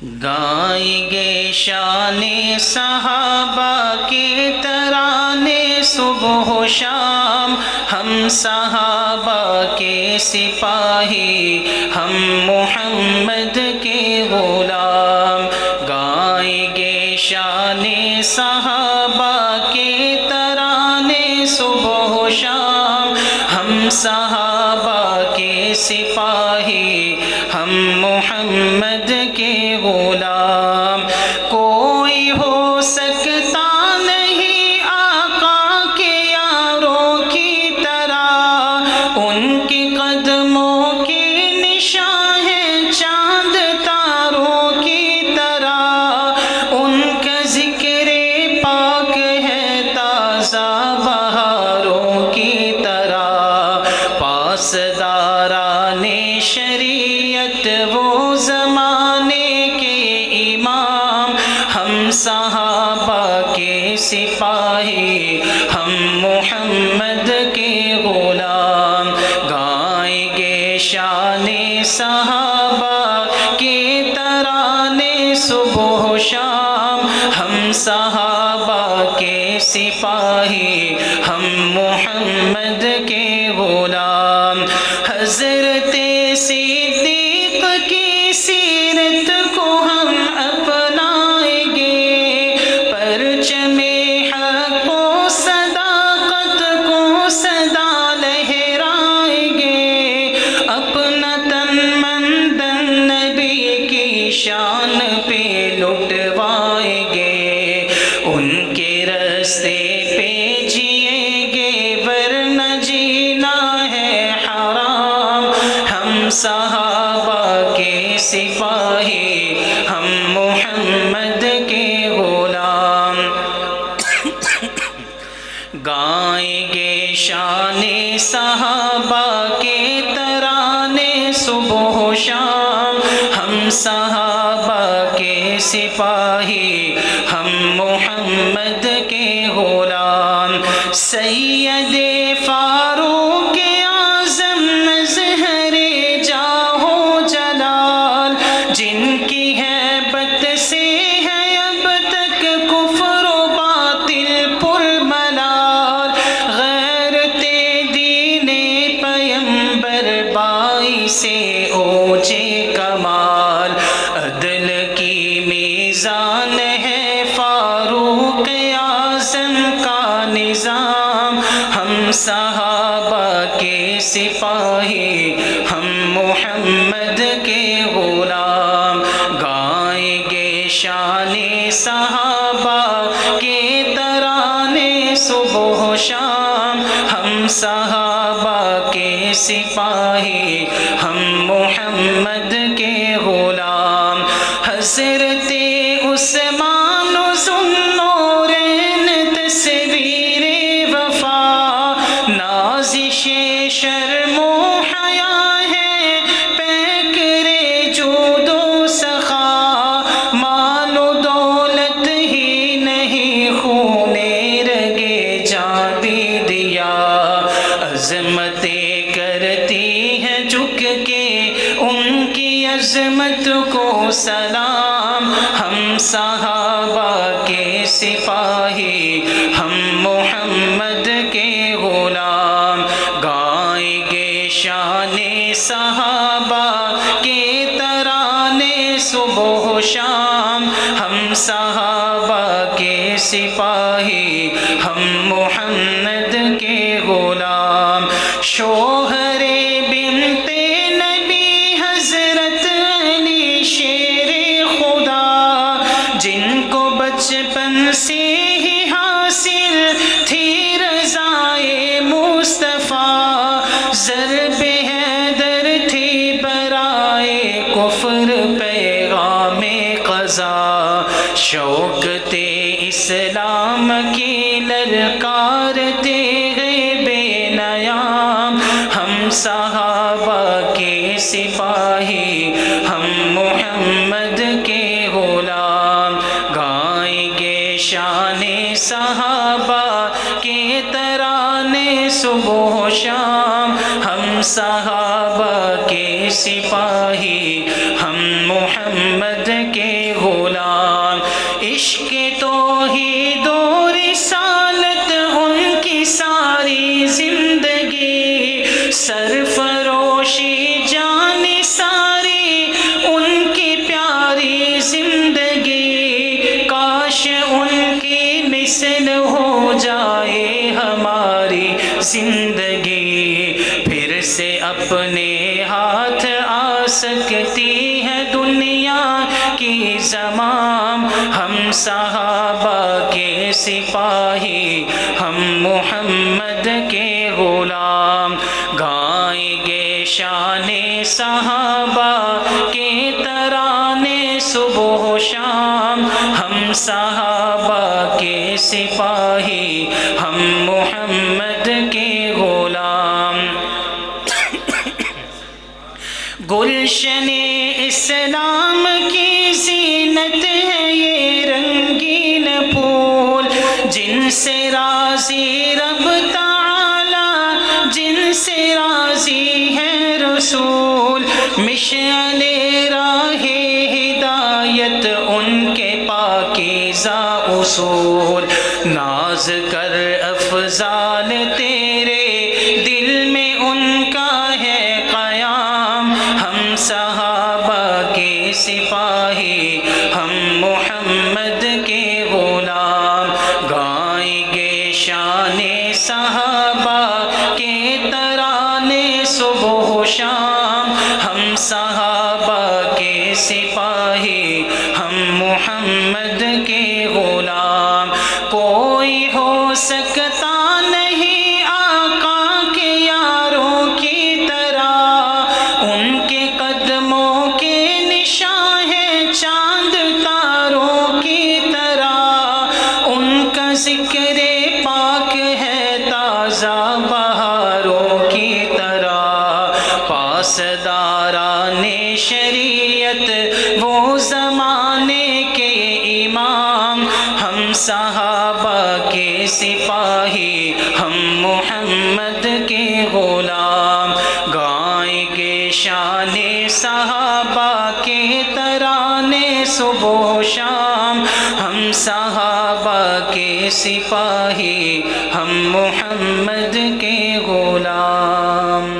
گائیں گے شان صحابہ کے ترانے صبح و شام، ہم صحابہ کے سپاہی، ہم محمد کے غلام۔ گائیں گے شان صحابہ کے ترانے صبح و شام، ہم صحابہ کے سپاہی، ہم محمد کے غلام۔ کوئی ہو سکتا نہیں آقا کے یاروں کی طرح، ان کے قدموں کے نشان ہیں چاند تاروں کی طرح، ان کا ذکر پاک ہے تازہ بہاروں کی طرح۔ پاسداران شریعت وہ زمانے کے امام، ہم صحابہ کے سپاہی، ہم محمد کے غلام۔ گائیں گے شان صحابہ کے ترانے صبح و شام، ہم صحابہ کے سپاہی، ہم محمد کے غلام۔ حضرت صدیق کی سیرت کو ہم اپنائیں گے، پرچم حق و صداقت کو صدا لہرائیں گے، اپنا تن من دن نبی کی شان پہ لٹوائیں گے، ان کے راستے پہ جئیں گے ورنہ جینا ہے حرام۔ ہم صحابہ کے سپاہی، ہم محمد کے غلام۔ گائیں گے شان صحابہ کے ترانے صبح و شام، ہم صحابہ کے سپاہی، ہم محمد کے غلام۔ سید فاروق اعظم مظہر جاہ و جلال، جن کی ہیبت سے ہے اب تک کفر و باطل پر ملال، غیرت دین پیمبر باعث اوج کمال، عدل کی میزان ہے فاروق اعظم کا نظام، ہم صحابہ کے سپاہی، ہم محمد کے غلام۔ گائیں گے شان صحابہ کے ترانے صبح و شام، ہم صحابہ کے سپاہی، ہم محمد کے غلام۔ حضرت عثمان و ذوالنورین تصویر وفا، نازش شرم و حیا ہے پیکر جود و سخا، مال و دولت ہی نہیں خون رگے جاں بھی دیا، عظمتیں کرتی ہے جھک کے ان کی عظمت کو سلام، ہم صحابہ کے سپاہی، ہم محمد کے غلام۔ گائیں گے شان صحابہ کے ترانے صبح و شام، ہم صحابہ کے سپاہی، ہم محمد کے غلام۔ شوہر بنت نبی حضرت علی شیر خدا، جن کو بچپن سے ہی حاصل تھی رضائے مصطفیٰ، ضرب حیدر تھی برائے کفر پیغام قضا، شوکت اسلام کی للکارتے گئے بے نیام، ہم صحابہ کے سپاہی، ہم محمد کے غلام۔ گائیں گے شان صحابہ کے ترانے صبح و شام، ہم صحابہ کے سپاہی ہم محمد کے غلام عشق توحید و رسالت ان کی ساری زندگی سرفروشی جان ساری ان کی پیاری زندگی کاش ان کی مثل ہو جائے ہماری زندگی پھر سے اپنے ہاتھ آ سکتی ہے دنیا کی زمام ہم صحابہ کے سپاہی ہم محمد کے غلام گائیں گے شان صحابہ کے ترانے صبح و شام ہم صحابہ کے سپاہی ہم محمد کے غلام گلشن اسلام کی زینت ہے یہ رنگین پھول جن سے راضی رب تعالی جن سے راضی ہے رسول مشعل راہ ہدایت ان کے پاکیزہ اصول ناز کر افضال تیرے دل میں ان کا ہے قیام ہم صحابہ کے سپاہی ہم محمد کے غلام گائیں گے شان صحابہ کے ترانے صبح و شام ہم صحابہ کے سپاہی ہم محمد کے غلام کوئی ہو سکتا نہیں آقا کے یاروں کی طرح ان کے قدموں کے نشان ہے چاند تاروں کی طرح ان کا ذکر پاک ہے تازہ بہاروں کی طرح پاسداران شریعت وہ زمانے کے امام ہم صحابہ کے سپاہی ہم محمد کے غلام گائیں گے شان صحابہ کے ترانے صبح و شام ہم صحابہ کے سپاہی ہم محمد کے غلام